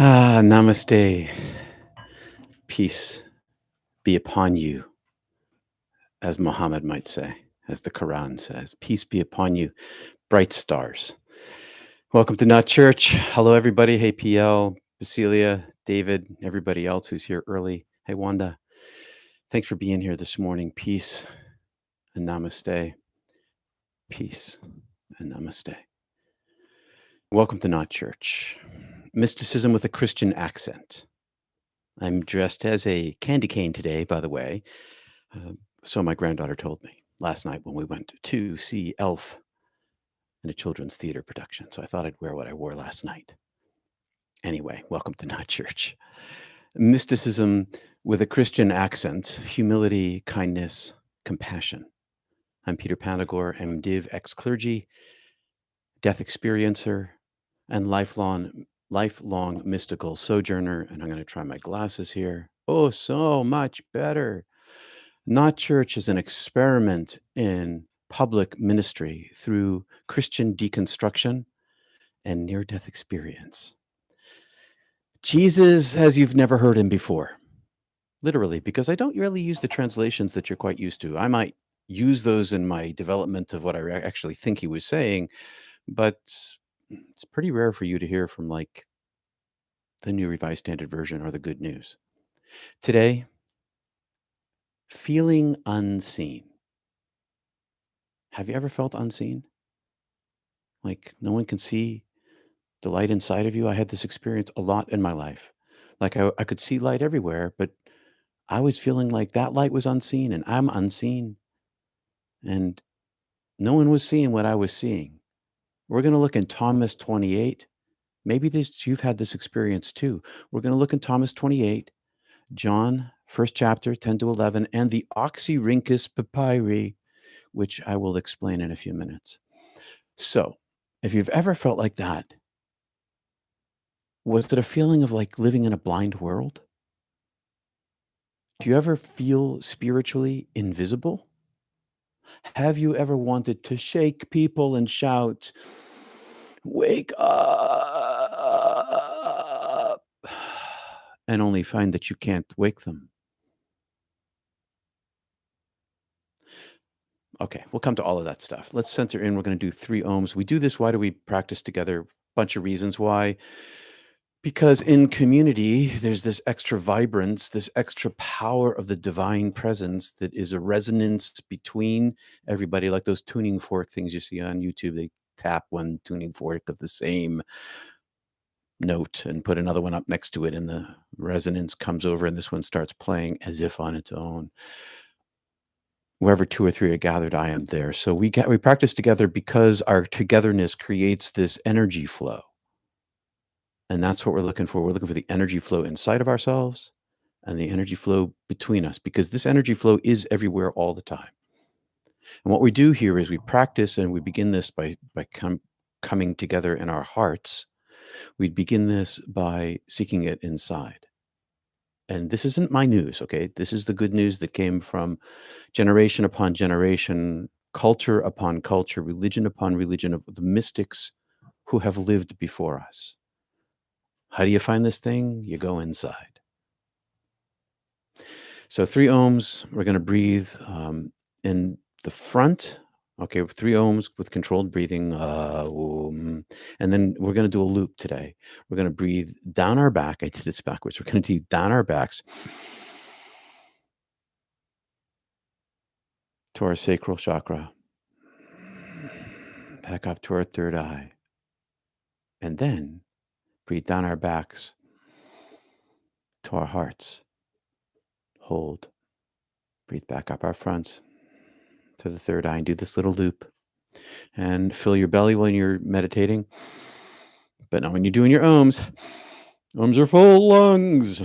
Namaste. Peace be upon you, as Muhammad might say, as the Quran says. Peace be upon you, bright stars. Welcome to Not Church. Hello, everybody. Hey, PL, Basilia, David, everybody else who's here early. Hey, Wanda. Thanks for being here this morning. Peace and namaste. Peace and namaste. Welcome to Not Church. Mysticism with a Christian accent. I'm dressed as a candy cane today, by the way. So my granddaughter told me last night when we went to see Elf in a children's theater production. So I thought I'd wear what I wore last night. Anyway, welcome to Not Church. Mysticism with a Christian accent, humility, kindness, compassion. I'm Peter Panagore, MDiv, ex-clergy, death experiencer, and lifelong mystical sojourner. And I'm going to try my glasses here. Oh, so much better. Not Church is an experiment in public ministry through Christian deconstruction and near-death experience. Jesus as you've never heard him before. Literally, because I don't really use the translations that you're quite used to. I might use those in my development of what I actually think he was saying, but it's pretty rare for you to hear from like the New Revised Standard Version or the Good News. Today, feeling unseen. Have you ever felt unseen? Like no one can see the light inside of you? I had this experience a lot in my life. Like I could see light everywhere, but I was feeling like that light was unseen and I'm unseen. And no one was seeing what I was seeing. We're going to look in Thomas 28. Maybe you've had this experience too. We're going to look in Thomas 28, John, first chapter, 10 to 11, and the Oxyrhynchus papyri, which I will explain in a few minutes. So, if you've ever felt like that, was it a feeling of like living in a blind world? Do you ever feel spiritually invisible? Have you ever wanted to shake people and shout, "Wake up," and only find that you can't wake them? Okay, we'll come to all of that stuff. Let's center in. We're going to do 3 ohms. We do this. Why do we practice together? Bunch of reasons why. Because in community, there's this extra vibrance, this extra power of the divine presence that is a resonance between everybody, like those tuning fork things you see on YouTube. They tap one tuning fork of the same note and put another one up next to it, and the resonance comes over, and this one starts playing as if on its own. Wherever 2 or 3 are gathered, I am there. So we practice together because our togetherness creates this energy flow. And that's what we're looking for. We're looking for the energy flow inside of ourselves and the energy flow between us, because this energy flow is everywhere all the time. And what we do here is we practice, and we begin this by coming together in our hearts. We begin this by seeking it inside. And this isn't my news, okay? This is the good news that came from generation upon generation, culture upon culture, religion upon religion of the mystics who have lived before us. How do you find this thing? You go inside. So 3 ohms, we're going to breathe in the front. Okay, 3 ohms with controlled breathing. And then we're going to do a loop today. We're going to breathe down our back. I did this backwards. We're going to do down our backs to our sacral chakra. Back up to our third eye. And then breathe down our backs to our hearts. Hold. Breathe back up our fronts to the third eye and do this little loop. And fill your belly when you're meditating. But not when you're doing your ohms. Ohms are full lungs.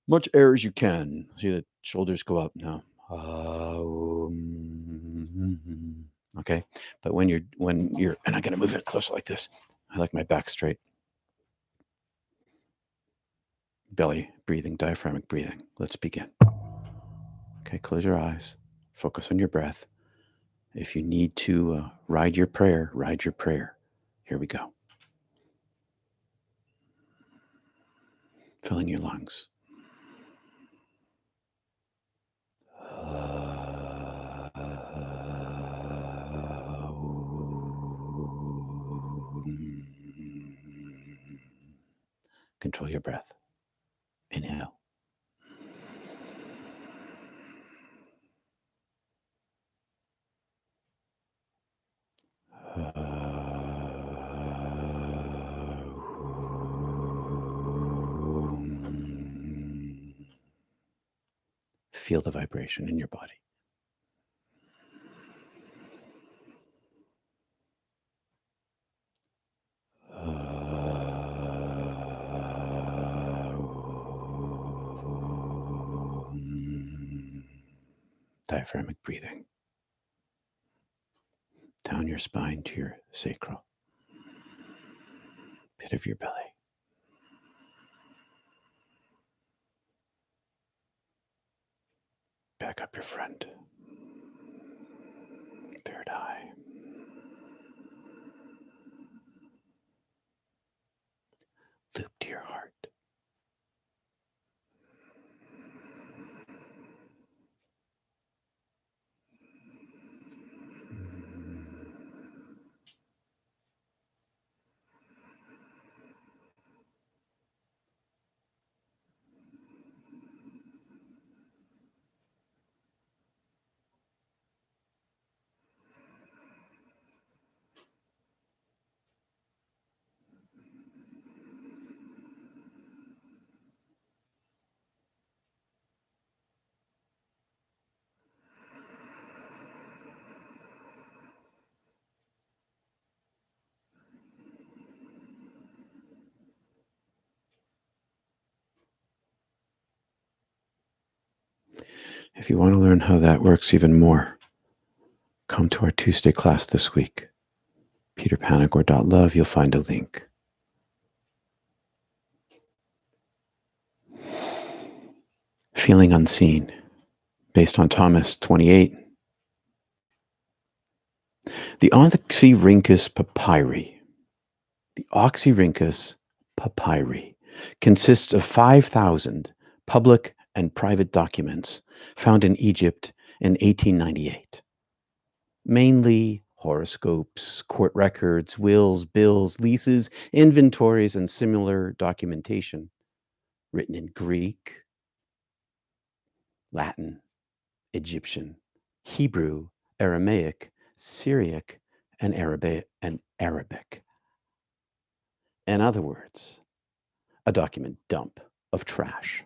Much air as you can. See the shoulders go up now. Okay. But when you're, and I'm going to move it closer like this. I like my back straight. Belly breathing, diaphragmatic breathing. Let's begin. Okay, close your eyes. Focus on your breath. If you need to ride your prayer, ride your prayer. Here we go. filling your lungs. Control your breath. Inhale. Feel the vibration in your body. Diaphragmic breathing. Down your spine to your sacral, pit of your belly. Back up your front. Third eye. Loop to your heart. If you want to learn how that works even more, come to our Tuesday class this week. peterpanagore.love, you'll find a link. Feeling unseen, based on Thomas 28. The Oxyrhynchus papyri. The Oxyrhynchus papyri consists of 5,000 public and private documents found in Egypt in 1898. Mainly horoscopes, court records, wills, bills, leases, inventories, and similar documentation written in Greek, Latin, Egyptian, Hebrew, Aramaic, Syriac, and Arabic. In other words, a document dump of trash.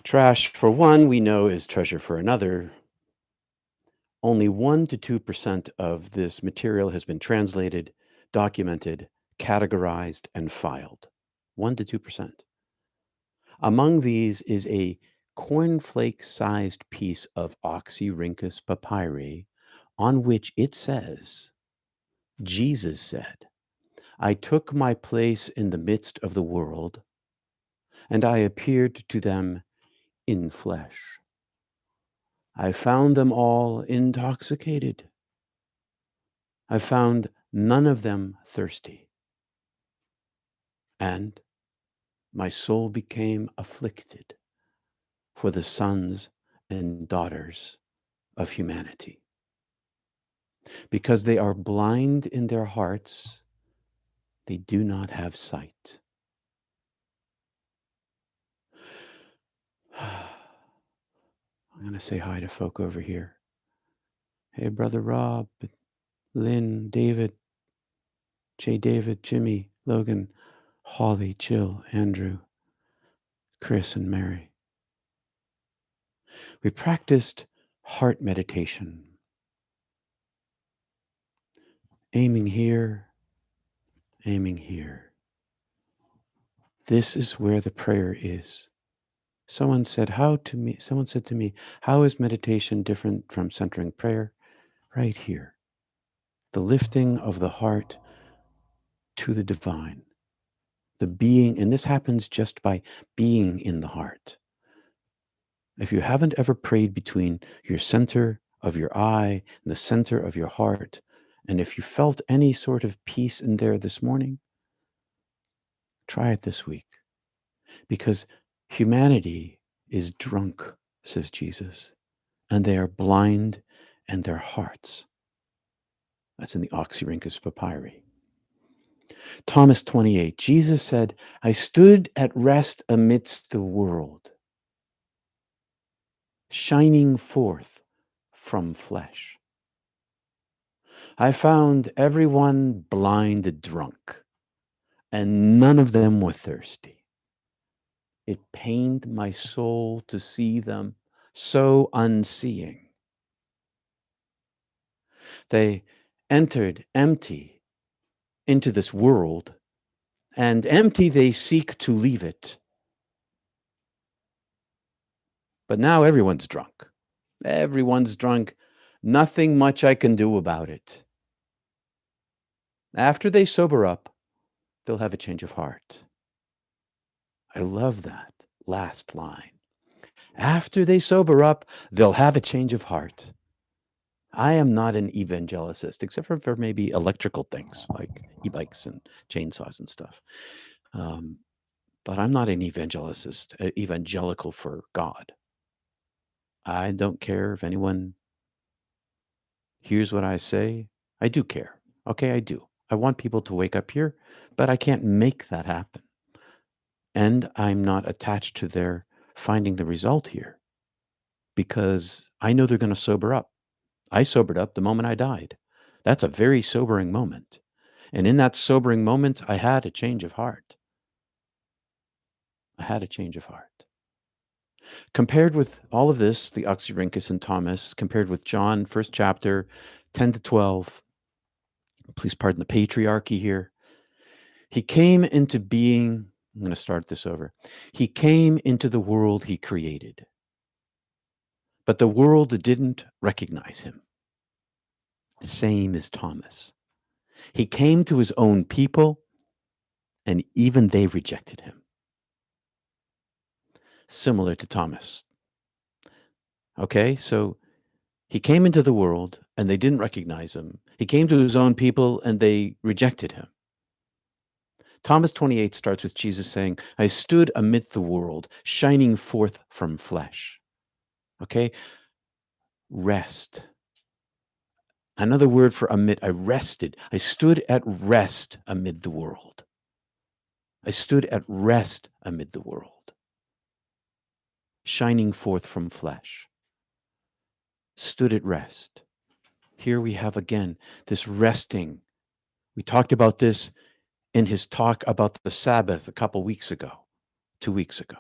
Trash, for one, we know is treasure for another. Only 1 to 2% of this material has been translated, documented, categorized, and filed. 1 to 2%. Among these is a cornflake-sized piece of Oxyrhynchus papyri on which it says, Jesus said, I took my place in the midst of the world, and I appeared to them in flesh. I found them all intoxicated. I found none of them thirsty. And my soul became afflicted for the sons and daughters of humanity, because they are blind in their hearts, they do not have sight. I'm going to say hi to folk over here. Hey, Brother Rob, Lynn, David, Jay David, Jimmy, Logan, Holly, Jill, Andrew, Chris, and Mary. We practiced heart meditation, aiming here, aiming here. This is where the prayer is. Someone said to me, how is meditation different from centering prayer? Right here. The lifting of the heart to the divine. The being, and this happens just by being in the heart. If you haven't ever prayed between your center of your eye and the center of your heart, and if you felt any sort of peace in there this morning, try it this week. Because humanity is drunk, says Jesus, and they are blind in their hearts. That's in the Oxyrhynchus papyri. Thomas 28, Jesus said, I stood at rest amidst the world, shining forth from flesh. I found everyone blind drunk, and none of them were thirsty. It pained my soul to see them so unseeing. They entered empty into this world, and empty they seek to leave it. But now everyone's drunk. Everyone's drunk. Nothing much I can do about it. After they sober up, they'll have a change of heart. I love that last line. After they sober up, they'll have a change of heart. I am not an evangelicist, except for maybe electrical things like e-bikes and chainsaws and stuff. But I'm not an evangelical for God. I don't care if anyone hears what I say. I do care. Okay, I do. I want people to wake up here, but I can't make that happen. And I'm not attached to their finding the result here because I know they're going to sober up. I sobered up the moment I died. That's a very sobering moment. And in that sobering moment, I had a change of heart. I had a change of heart. Compared with all of this, the Oxyrhynchus and Thomas, compared with John, first chapter, 10 to 12, please pardon the patriarchy here. He came into being, I'm going to start this over. He came into the world he created, but the world didn't recognize him. Same as Thomas. He came to his own people, and even they rejected him. Similar to Thomas. Okay, so he came into the world, and they didn't recognize him. He came to his own people, and they rejected him. Thomas 28 starts with Jesus saying, I stood amidst the world, shining forth from flesh. Okay? Rest. Another word for amid, I rested. I stood at rest amid the world. I stood at rest amid the world, shining forth from flesh. Stood at rest. Here we have again this resting. We talked about this in his talk about the Sabbath a couple weeks ago, 2 weeks ago.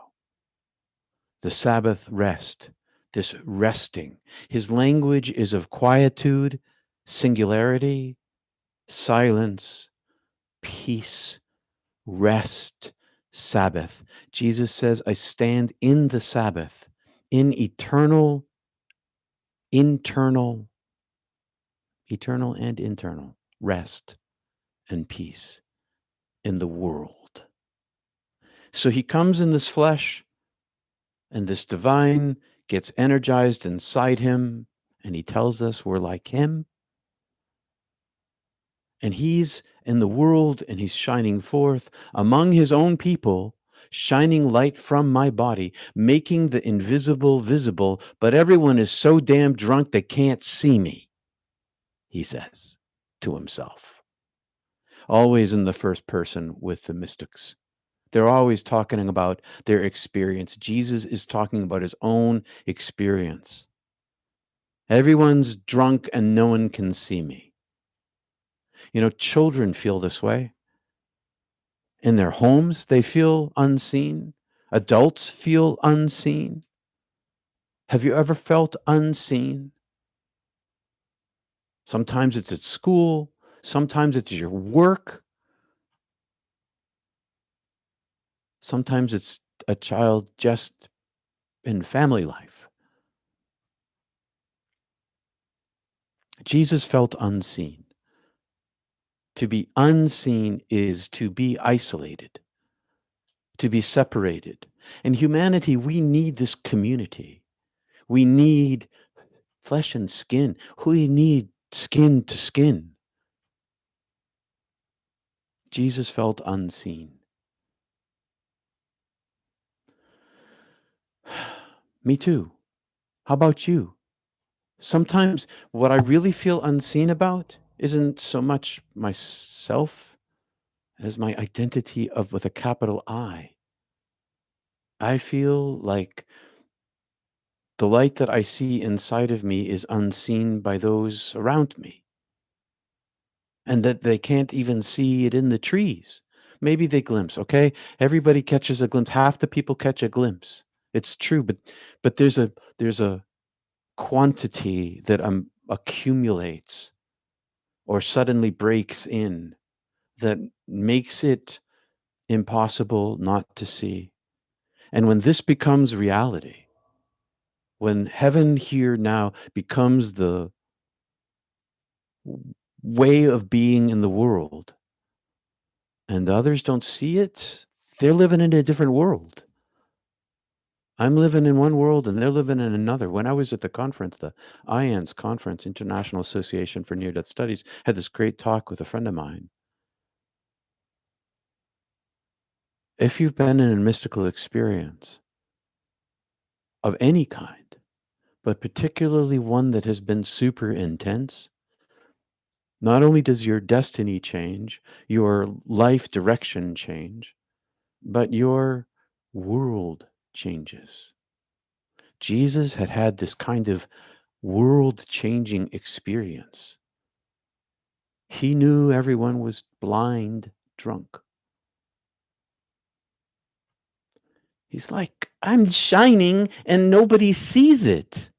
The Sabbath rest, this resting. His language is of quietude, singularity, silence, peace, rest, Sabbath. Jesus says, I stand in the Sabbath, in eternal and internal rest and peace in the world. So he comes in this flesh, and this divine gets energized inside him, and he tells us we're like him. And he's in the world, and he's shining forth among his own people, shining light from my body, making the invisible visible, but everyone is so damn drunk they can't see me, he says to himself. Always in the first person with the mystics. They're always talking about their experience. Jesus is talking about his own experience. Everyone's drunk and no one can see me. You know, children feel this way. In their homes, they feel unseen. Adults feel unseen. Have you ever felt unseen? Sometimes it's at school. Sometimes it's your work. Sometimes it's a child just in family life. Jesus felt unseen. To be unseen is to be isolated, to be separated. In humanity, we need this community. We need flesh and skin. We need skin to skin. Jesus felt unseen. Me too. How about you? Sometimes what I really feel unseen about isn't so much myself as my identity of with a capital I. I feel like the light that I see inside of me is unseen by those around me, and that they can't even see it in the trees. Maybe they glimpse, okay? Everybody catches a glimpse. Half the people catch a glimpse. It's true, but there's a quantity that accumulates or suddenly breaks in that makes it impossible not to see. And when this becomes reality, when heaven here now becomes the way of being in the world and others don't see it, they're living in a different world. I'm living in one world and they're living in another. When I was at the conference, the IANS conference, International Association for Near Death Studies, had this great talk with a friend of mine. If you've been in a mystical experience of any kind, but particularly one that has been super intense, not only does your destiny change, your life direction change, but your world changes. Jesus had had this kind of world changing experience. He knew everyone was blind, drunk. He's like, I'm shining and nobody sees it.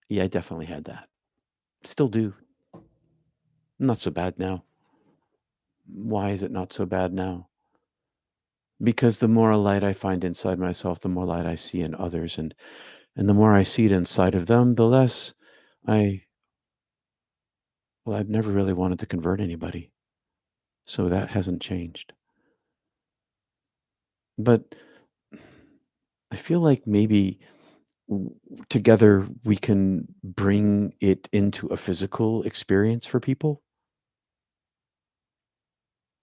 Yeah, I definitely had that. Still do. Not so bad now. Why is it not so bad now? Because the more light I find inside myself, the more light I see in others. And the more I see it inside of them, the less I've never really wanted to convert anybody. So that hasn't changed. But I feel like maybe together we can bring it into a physical experience for people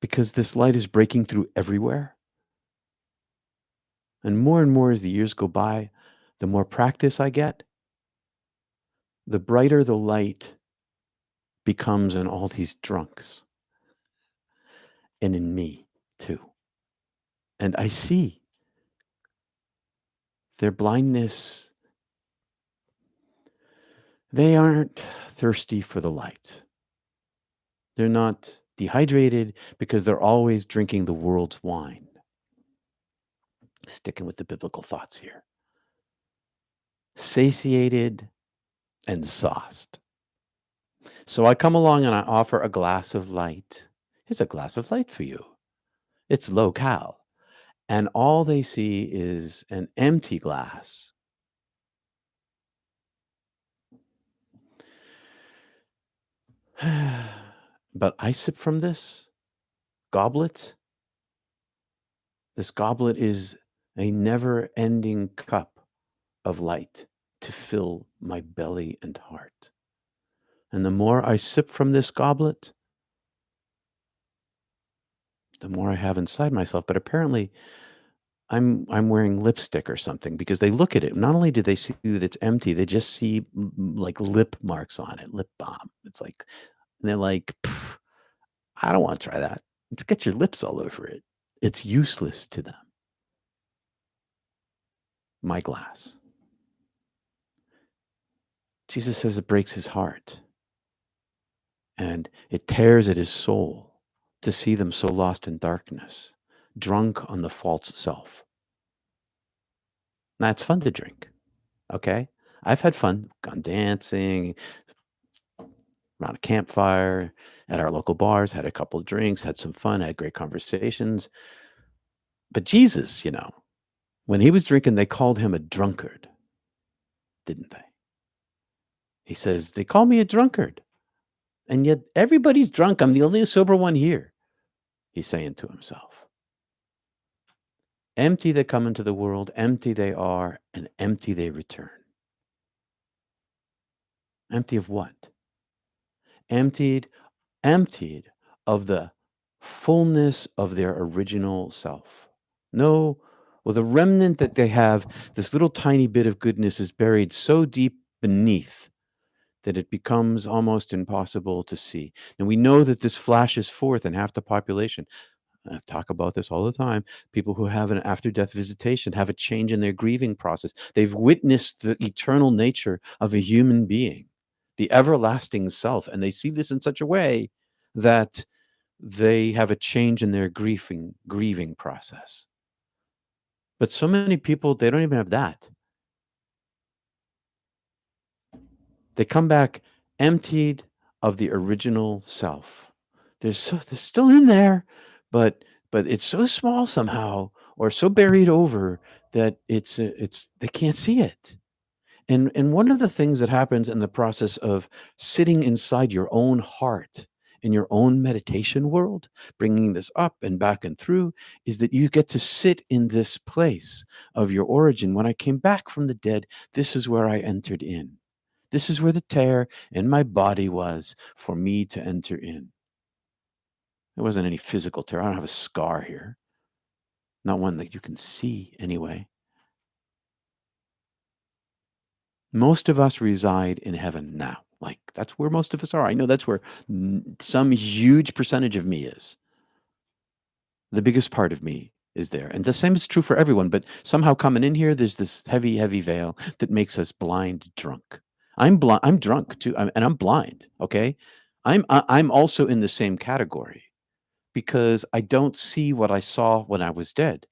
because this light is breaking through everywhere. And more as the years go by, the more practice I get, the brighter the light becomes in all these drunks and in me too. And I see their blindness. They aren't thirsty for the light. They're not dehydrated because they're always drinking the world's wine. Sticking with the biblical thoughts here. Satiated and sauced. So I come along and I offer a glass of light. Here's a glass of light for you. It's low cal. And all they see is an empty glass. But I sip from this goblet. This goblet is a never-ending cup of light to fill my belly and heart. And the more I sip from this goblet, the more I have inside myself. But apparently I'm wearing lipstick or something because they look at it. Not only do they see that it's empty, they just see like lip marks on it, lip balm. It's like, and they're like, I don't want to try that. It's got your lips all over it. It's useless to them. My glass. Jesus says it breaks his heart and it tears at his soul to see them so lost in darkness, drunk on the false self. Now, it's fun to drink, okay? I've had fun, gone dancing, around a campfire, at our local bars, had a couple of drinks, had some fun, had great conversations. But Jesus, when he was drinking, they called him a drunkard, didn't they? He says, they call me a drunkard. And yet everybody's drunk. I'm the only sober one here, he's saying to himself. Empty they come into the world, empty they are, and empty they return. Empty of what? Emptied of the fullness of their original self. No, well, the remnant that they have, this little tiny bit of goodness is buried so deep beneath that it becomes almost impossible to see. And we know that this flashes forth in half the population. I talk about this all the time. People who have an after death visitation have a change in their grieving process. They've witnessed the eternal nature of a human being, the everlasting self, and they see this in such a way that they have a change in their grieving process. But so many people, they don't even have that. They come back emptied of the original self. They're still in there, but it's so small somehow, or so buried over that it's they can't see it. And one of the things that happens in the process of sitting inside your own heart in your own meditation world, bringing this up and back and through, is that you get to sit in this place of your origin. When I came back from the dead, this is where I entered in. This is where the tear in my body was for me to enter in. There wasn't any physical tear. I don't have a scar here. Not one that you can see anyway. Most of us reside in heaven now. Like, that's where most of us are. I know that's where some huge percentage of me is. The biggest part of me is there. And the same is true for everyone. But somehow coming in here, there's this heavy, heavy veil that makes us blind drunk. I'm drunk too, and I'm blind. Okay, I'm also in the same category because I don't see what I saw when I was dead.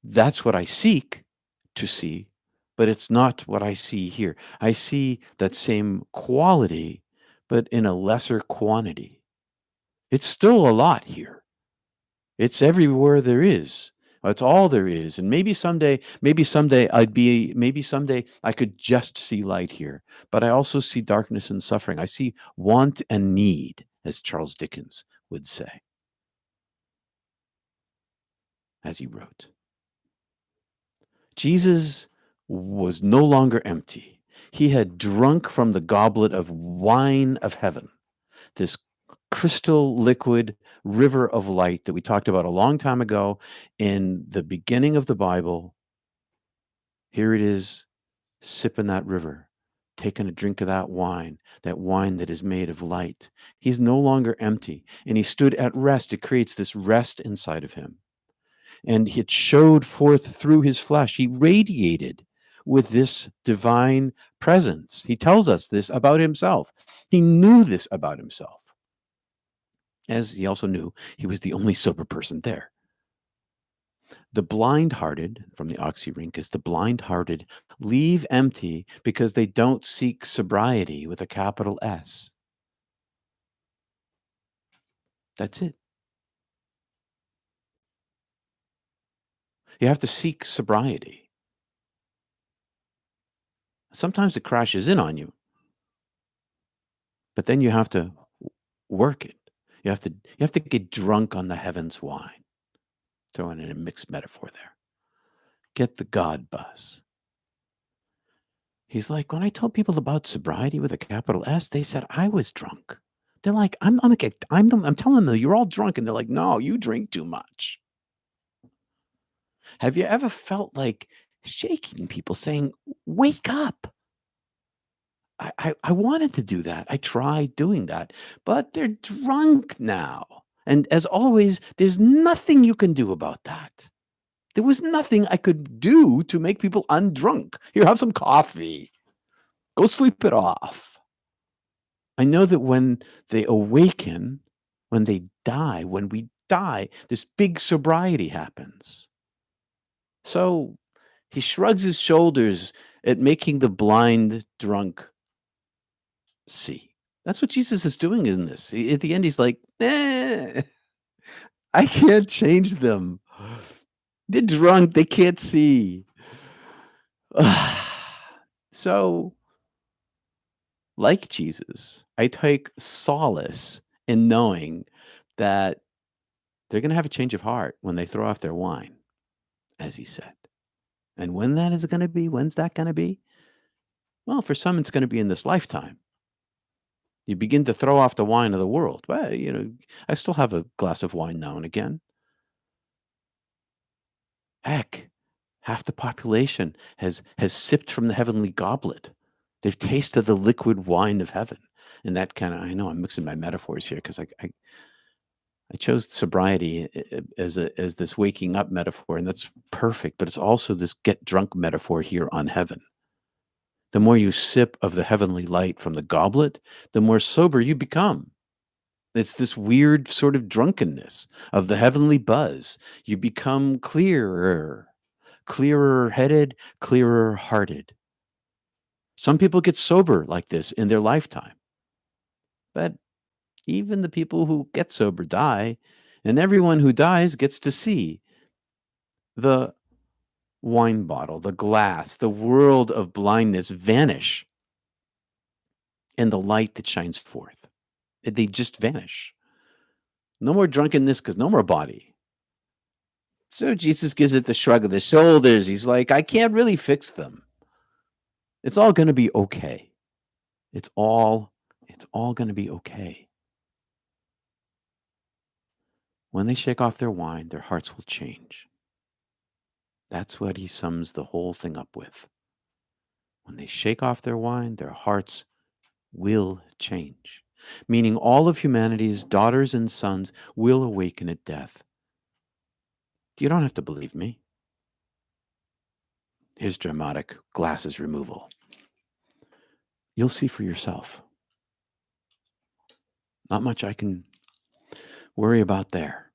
That's what I seek to see, but it's not what I see here. I see that same quality, but in a lesser quantity. It's still a lot here. It's everywhere there is. It's all there is. And maybe someday maybe someday I could just see light here. But I also see darkness and suffering. I see want and need, as Charles Dickens would say, as he wrote. Jesus was no longer empty. He had drunk from the goblet of wine of heaven, this crystal liquid river of light that we talked about a long time ago in the beginning of the Bible. Here it is, sipping that river, taking a drink of that wine that is made of light. He's no longer empty, and he stood at rest. It creates this rest inside of him. And it showed forth through his flesh. He radiated with this divine presence. He tells us this about himself. He knew this about himself, as he also knew he was the only sober person there. The blind-hearted, from the Oxyrhynchus, the blind-hearted leave empty because they don't seek sobriety with a capital S. That's it. You have to seek sobriety. Sometimes it crashes in on you, but then you have to work it. You have to get drunk on the heavens wine. Throwing in a mixed metaphor there. Get the God buzz. He's like, when I told people about sobriety with a capital S, they said I was drunk. They're like, I'm telling them you're all drunk, and they're like, no, you drink too much. Have you ever felt like shaking people, saying, wake up? I wanted to do that. I tried doing that, but they're drunk now. And as always, there's nothing you can do about that. There was nothing I could do to make people undrunk. Here, have some coffee. Go sleep it off. I know that when they awaken, when we die, this big sobriety happens. So he shrugs his shoulders at making the blind drunk see. That's what Jesus is doing in this. At the end, he's like, I can't change them. They're drunk. They can't see. So, like Jesus, I take solace in knowing that they're going to have a change of heart when they throw off their wine, as he said. And when that is going to be, when's that going to be? Well, for some, it's going to be in this lifetime. You begin to throw off the wine of the world. Well, I still have a glass of wine now and again. Heck, half the population has sipped from the heavenly goblet. They've tasted the liquid wine of heaven. And that kind of, I know I'm mixing my metaphors here because I chose sobriety as this waking up metaphor, and that's perfect, but it's also this get drunk metaphor here on heaven. The more you sip of the heavenly light from the goblet, the more sober you become. It's this weird sort of drunkenness of the heavenly buzz. You become clearer, clearer headed, clearer hearted. Some people get sober like this in their lifetime. But even the people who get sober die, and everyone who dies gets to see the wine bottle, the glass, the world of blindness vanish in the light that shines forth. They just vanish. No more drunkenness because no more body. So Jesus gives it the shrug of the shoulders. He's like, I can't really fix them. It's all going to be okay. It's all going to be okay. When they shake off their wine, their hearts will change. That's what he sums the whole thing up with. When they shake off their wine, their hearts will change. Meaning all of humanity's daughters and sons will awaken at death. You don't have to believe me. Here's dramatic glasses removal. You'll see for yourself. Not much I can worry about there.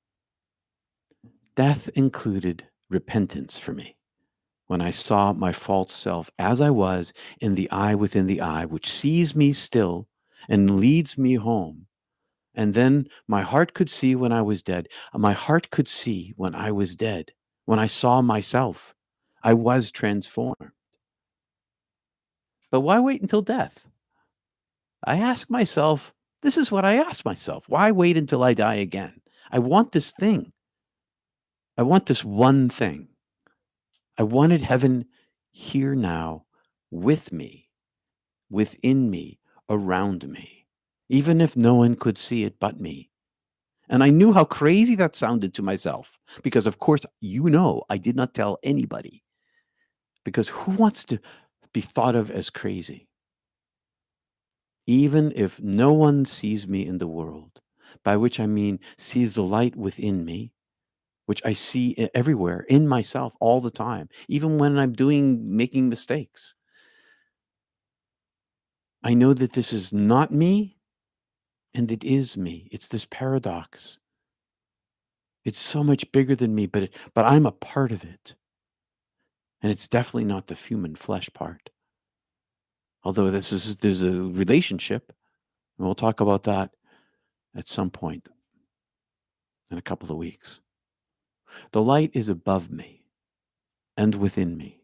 Death included repentance for me. When I saw my false self as I was in the eye within the eye, which sees me still and leads me home. And then my heart could see when I was dead. My heart could see when I was dead. When I saw myself, I was transformed. But why wait until death? I ask myself, this is what I ask myself. Why wait until I die again? I want this thing. I want this one thing. I wanted heaven here now with me, within me, around me, even if no one could see it but me. And I knew how crazy that sounded to myself because, of course, I did not tell anybody because who wants to be thought of as crazy? Even if no one sees me in the world, by which I mean sees the light within me, which I see everywhere in myself all the time, even when I'm making mistakes. I know that this is not me and it is me. It's this paradox. It's so much bigger than me, but I'm a part of it. And it's definitely not the human flesh part. Although there's a relationship, and we'll talk about that at some point in a couple of weeks. The light is above me and within me.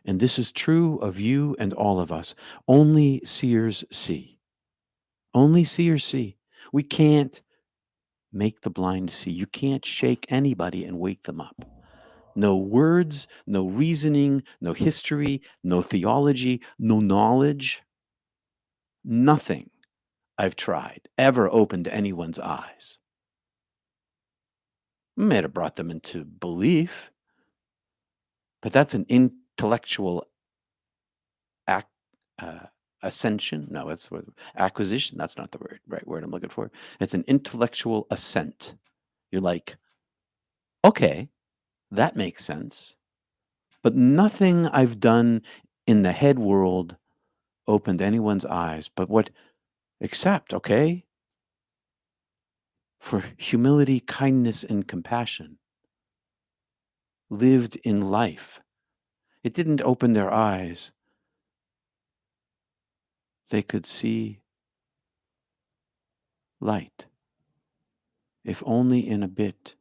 And this is true of you and all of us. Only seers see. Only seers see. We can't make the blind see. You can't shake anybody and wake them up. No words, no reasoning, no history, no theology, no knowledge. Nothing I've tried ever opened anyone's eyes. May have brought them into belief, but that's an intellectual ascension. No, that's what acquisition. That's not the right word I'm looking for. It's an intellectual assent. You're like, okay, that makes sense. But nothing I've done in the head world opened anyone's eyes. But except, okay, for humility, kindness, and compassion lived in life. It didn't open their eyes. They could see light, if only in a bit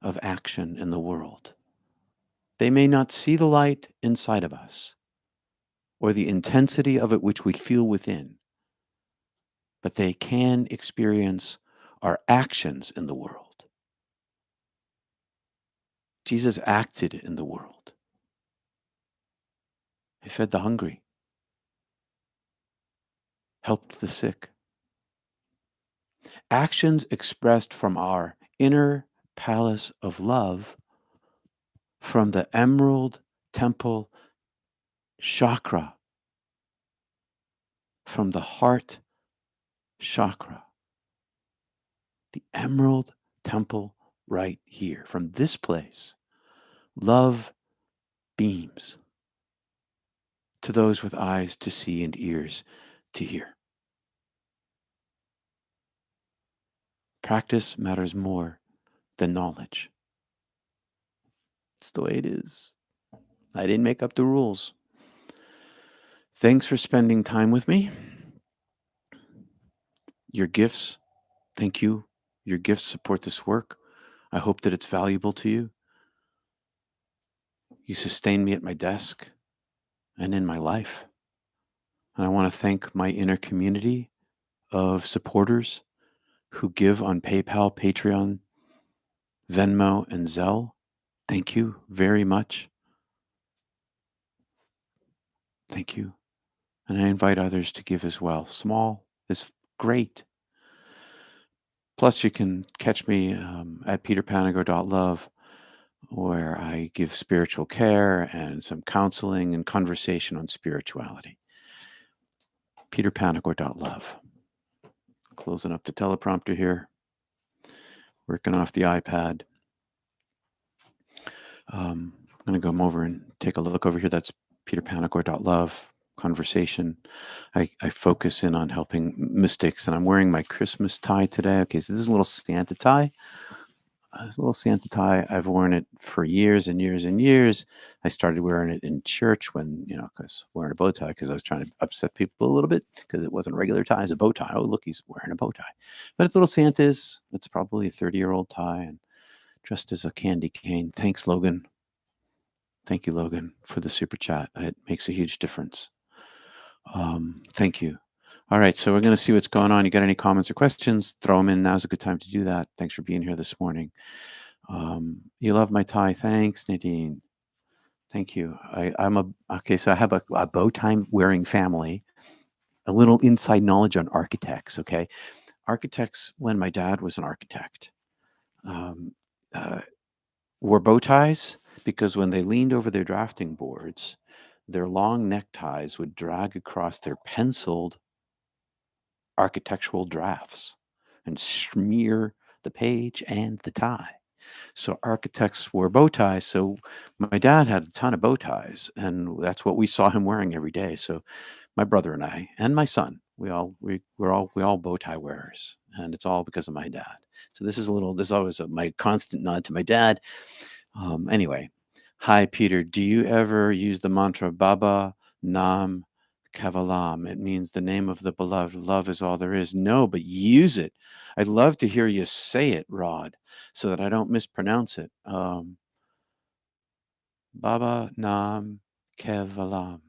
of action in the world. They may not see the light inside of us or the intensity of it which we feel within, but they can experience our actions in the world. Jesus acted in the world. He fed the hungry, helped the sick, actions expressed from our inner palace of love, from the emerald temple chakra, from the heart chakra, the emerald temple right here. From this place, love beams to those with eyes to see and ears to hear. Practice matters more than knowledge. It's the way it is. I didn't make up the rules. Thanks for spending time with me. Your gifts, thank you. Your gifts support this work. I hope that it's valuable to you. You sustain me at my desk and in my life. And I want to thank my inner community of supporters who give on PayPal, Patreon, Venmo, and Zelle. Thank you very much. Thank you. And I invite others to give as well. Small is great. Plus, you can catch me at peterpanagore.love, where I give spiritual care and some counseling and conversation on spirituality. peterpanagore.love. Closing up the teleprompter here. Working off the iPad. I'm going to go over and take a look over here. That's peterpanagore.love. Conversation. I focus in on helping mystics, and I'm wearing my Christmas tie today. Okay, so this is a little Santa tie. This little Santa tie, I've worn it for years and years and years. I started wearing it in church when, because wearing a bow tie, because I was trying to upset people a little bit, because it wasn't a regular tie, it's a bow tie. Oh, look, he's wearing a bow tie. But it's little Santa's. It's probably a 30-year-old tie, and dressed as a candy cane. Thanks, Logan. Thank you, Logan, for the super chat. It makes a huge difference. Thank you. All right, so we're going to see what's going on. You got any comments or questions? Throw them in. Now's a good time to do that. Thanks for being here this morning. You love my tie. Thanks, Nadine. Thank you. So I have a bow tie wearing family. A little inside knowledge on architects. Okay, architects. When my dad was an architect, wore bow ties because when they leaned over their drafting boards, their long neckties would drag across their penciled architectural drafts and smear the page and the tie. So architects wore bow ties. So my dad had a ton of bow ties, and that's what we saw him wearing every day. So my brother and I and my son, we all bow tie wearers, and it's all because of my dad. So this is always my constant nod to my dad. Anyway, hi Peter. Do you ever use the mantra Baba Nam Kavalam? It means the name of the beloved. Love is all there is. No, but use it. I'd love to hear you say it, Rod, so that I don't mispronounce it. Baba Nam Kevalam.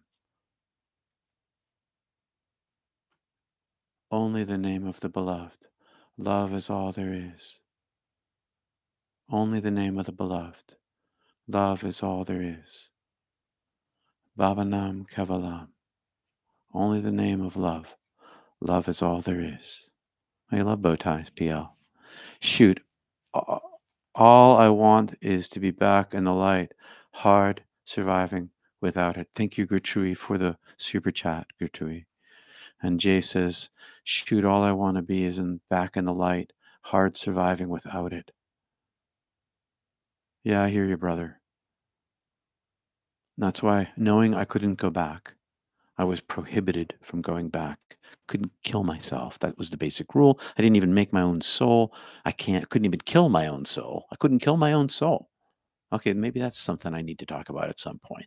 Only the name of the beloved. Love is all there is. Only the name of the beloved. Love is all there is. Baba Nam Kevalam. Only the name of love. Love is all there is. I love bow ties, PL. Shoot. All I want is to be back in the light. Hard surviving without it. Thank you, Gertrude, for the super chat, Gertrude. And Jay says, shoot, all I want to be is back in the light. Hard surviving without it. Yeah, I hear you, brother. That's why, knowing I couldn't go back, I was prohibited from going back. Couldn't kill myself. That was the basic rule. I didn't even make my own soul. Couldn't even kill my own soul. I couldn't kill my own soul. Okay, maybe that's something I need to talk about at some point.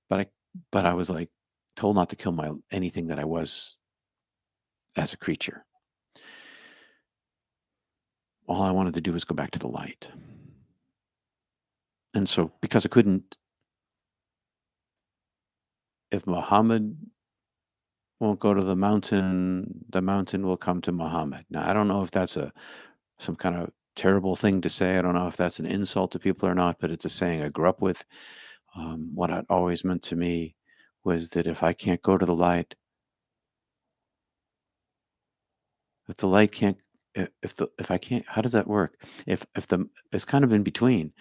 But I was like told not to kill anything that I was as a creature. All I wanted to do was go back to the light. And so because I couldn't, if Muhammad won't go to the mountain will come to Muhammad. Now, I don't know if that's some kind of terrible thing to say. I don't know if that's an insult to people or not, but it's a saying I grew up with. What it always meant to me was that if I can't go to the light, if the light can't if I can't, how does that work? If the it's kind of in between.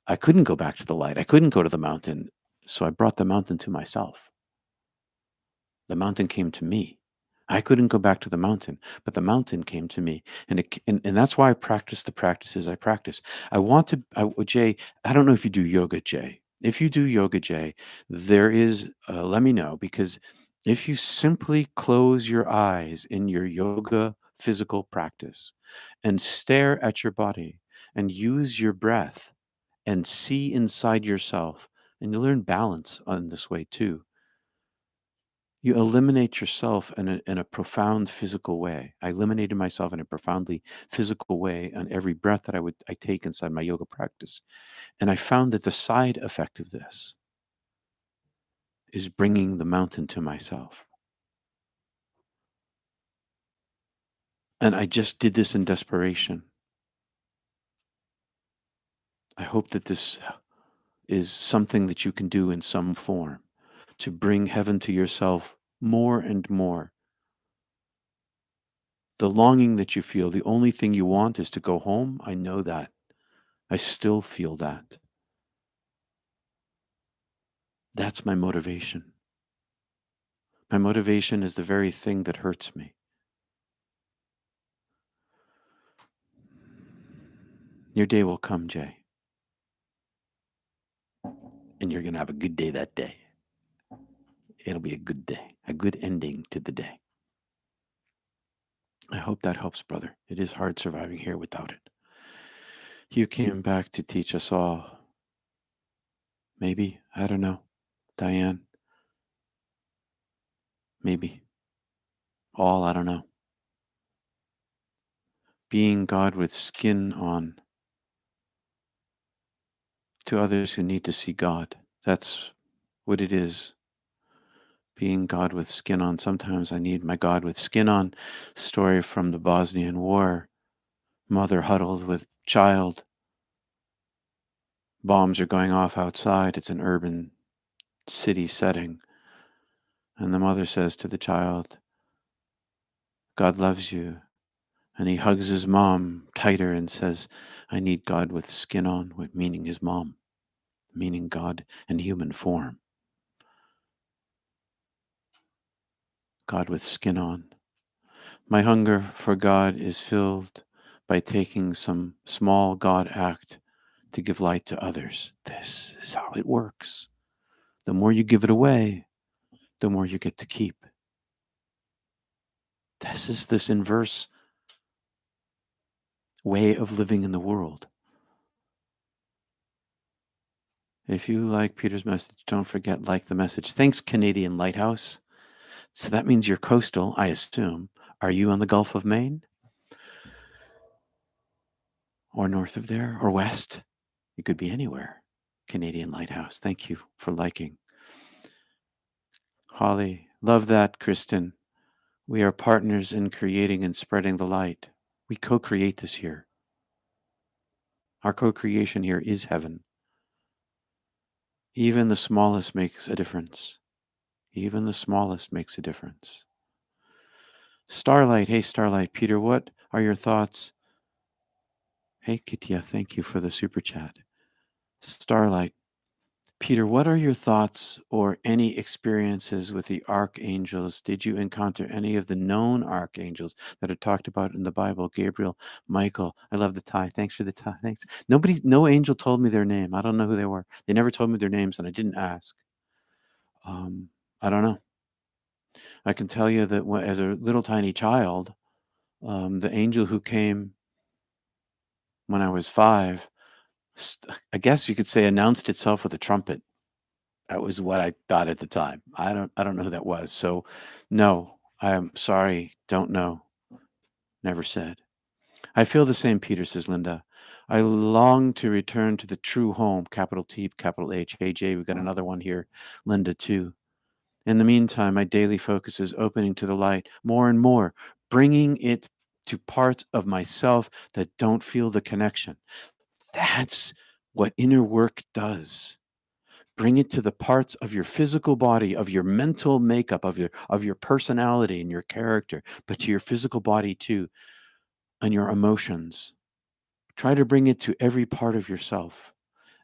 I couldn't go back to the light. I couldn't go to the mountain. So I brought the mountain to myself. The mountain came to me. I couldn't go back to the mountain, but the mountain came to me, and that's why I practice the practices I practice. I want to, Jay. I don't know if you do yoga, Jay. If you do yoga, Jay, there is. Let me know, because if you simply close your eyes in your yoga physical practice and stare at your body and use your breath and see inside yourself, and you learn balance on this way too. You eliminate yourself in a profound physical way. I eliminated myself in a profoundly physical way on every breath that I take inside my yoga practice. And I found that the side effect of this is bringing the mountain to myself. And I just did this in desperation. I hope that this is something that you can do in some form to bring heaven to yourself more and more. The longing that you feel, the only thing you want is to go home. I know that. I still feel that. That's my motivation. My motivation is the very thing that hurts me. Your day will come, Jay. And you're going to have a good day that day. It'll be a good day, a good ending to the day. I hope that helps, brother. It is hard surviving here without it. You came back to teach us all. Maybe, I don't know. Diane, maybe. All, I don't know. Being God with skin on to others who need to see God. That's what it is. Being God with skin on. Sometimes I need my God with skin on. Story from the Bosnian War. Mother huddled with child. Bombs are going off outside. It's an urban city setting. And the mother says to the child, God loves you. And he hugs his mom tighter and says, I need God with skin on, meaning his mom, meaning God in human form. God with skin on. My hunger for God is filled by taking some small God act to give light to others. This is how it works. The more you give it away, the more you get to keep. This is this inverse way of living in the world. If you like Peter's message, don't forget, like the message. Thanks, Canadian Lighthouse. So that means you're coastal, I assume. Are you on the Gulf of Maine? Or north of there? Or west? It could be anywhere. Canadian Lighthouse. Thank you for liking. Holly, love that, Kristen. We are partners in creating and spreading the light. We co-create this here. Our co-creation here is heaven. Even the smallest makes a difference. Even the smallest makes a difference. Starlight, hey Starlight, Peter, what are your thoughts? Hey Kitya, thank you for the super chat. Starlight, Peter, what are your thoughts or any experiences with the archangels? Did you encounter any of the known archangels that are talked about in the Bible? Gabriel, Michael, I love the tie. Thanks for the tie. Thanks. No angel told me their name. I don't know who they were. They never told me their names, and I didn't ask. I don't know. I can tell you that as a little tiny child, the angel who came when I was 5, I guess you could say, announced itself with a trumpet. That was what I thought at the time. I don't know who that was. So no, I'm sorry, don't know. Never said. I feel the same, Peter, says Linda. I long to return to the true home, capital T, capital H. Hey Jay, we've got another one here, Linda too. In the meantime, my daily focus is opening to the light more and more, bringing it to parts of myself that don't feel the connection. That's what inner work does. Bring it to the parts of your physical body, of your mental makeup, of your personality and your character, but to your physical body too, and your emotions. Try to bring it to every part of yourself,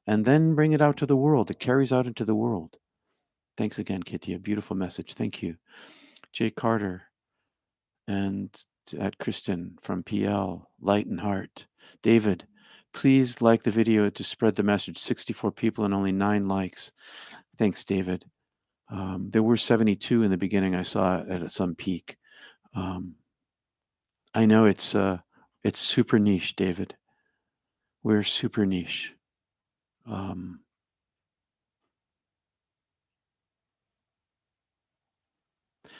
and then bring it out to the world. It carries out into the world. Thanks again, Kitty. A beautiful message. Thank you. Jay Carter and at Kristen from PL, Light and Heart. David, please like the video to spread the message. 64 people and only 9 likes. Thanks, David. There were 72 in the beginning. I saw at some peak. I know it's super niche, David. We're super niche.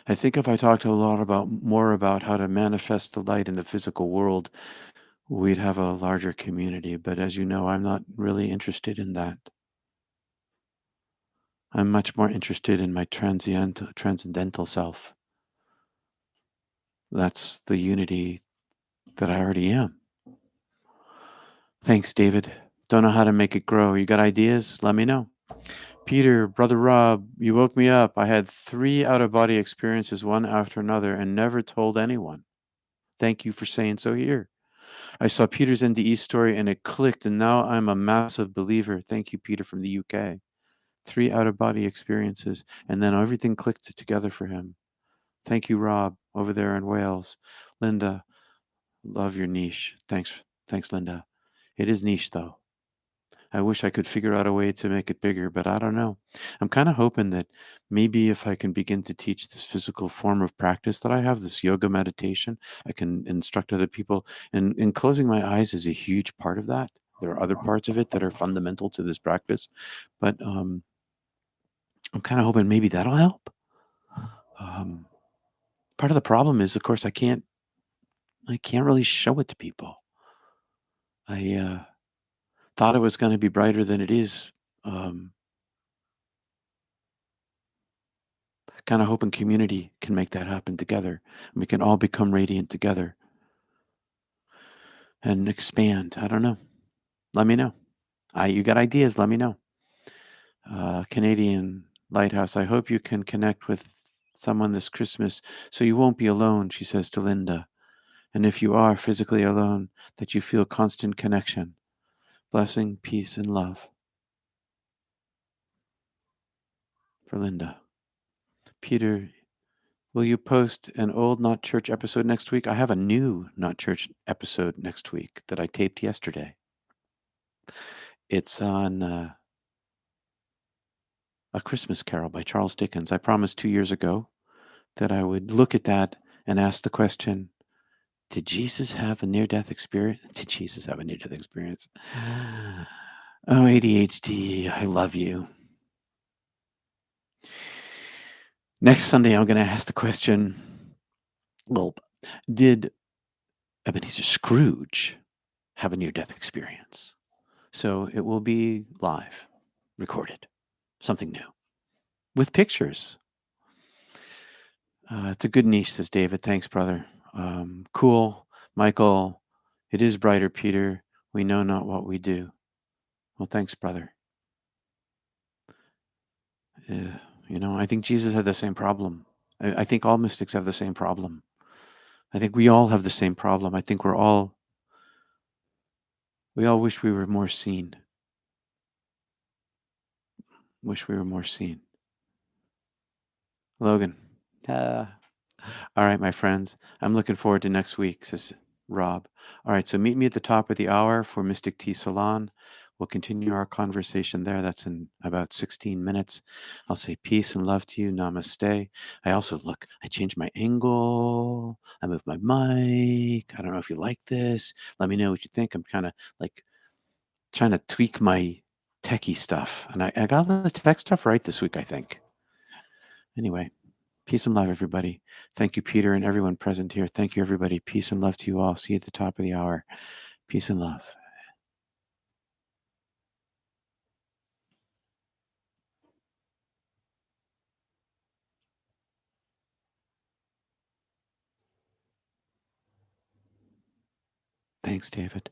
I think if I talked a lot more about how to manifest the light in the physical world, we'd have a larger community. But as you know, I'm not really interested in that. I'm much more interested in my transcendental self. That's the unity that I already am. Thanks, David. Don't know how to make it grow. You got ideas? Let me know. Peter, Brother Rob, you woke me up. I had 3 out-of-body experiences, one after another, and never told anyone. Thank you for saying so here. I saw Peter's NDE story and it clicked, and now I'm a massive believer. Thank you, Peter from the UK. 3 out-of-body experiences, and then everything clicked together for him. Thank you, Rob, over there in Wales. Linda, love your niche. Thanks, Linda. It is niche, though. I wish I could figure out a way to make it bigger, but I don't know. I'm kind of hoping that maybe if I can begin to teach this physical form of practice that I have, this yoga meditation, I can instruct other people. And closing my eyes is a huge part of that. There are other parts of it that are fundamental to this practice, but I'm kind of hoping maybe that'll help. Part of the problem is, of course, I can't really show it to people. I thought it was going to be brighter than it is. Kind of hoping community can make that happen together. We can all become radiant together and expand. I don't know. Let me know. You got ideas? Let me know. Canadian Lighthouse, I hope you can connect with someone this Christmas so you won't be alone, she says to Linda. And if you are physically alone, that you feel constant connection. Blessing, peace, and love. For Linda. Peter, will you post an old Not Church episode next week? I have a new Not Church episode next week that I taped yesterday. It's on A Christmas Carol by Charles Dickens. I promised 2 years ago that I would look at that and ask the question, did Jesus have a near-death experience? Did Jesus have a near-death experience? Oh, ADHD, I love you. Next Sunday, I'm going to ask the question, well, did Ebenezer Scrooge have a near-death experience? So it will be live, recorded, something new, with pictures. It's a good niche, says David. Thanks, brother. Cool. Michael, it is brighter, Peter. We know not what we do. Well, thanks, brother. I think Jesus had the same problem. I think all mystics have the same problem. I think we all have the same problem. I think we all wish we were more seen. Wish we were more seen. Logan. All right, my friends. I'm looking forward to next week, says Rob. All right, so meet me at the top of the hour for Mystic Tea Salon. We'll continue our conversation there. That's in about 16 minutes. I'll say peace and love to you. Namaste. I changed my angle. I moved my mic. I don't know if you like this. Let me know what you think. I'm kind of like trying to tweak my techie stuff. And I got the tech stuff right this week, I think. Anyway. Peace and love, everybody. Thank you, Peter, and everyone present here. Thank you, everybody. Peace and love to you all. See you at the top of the hour. Peace and love. Thanks, David.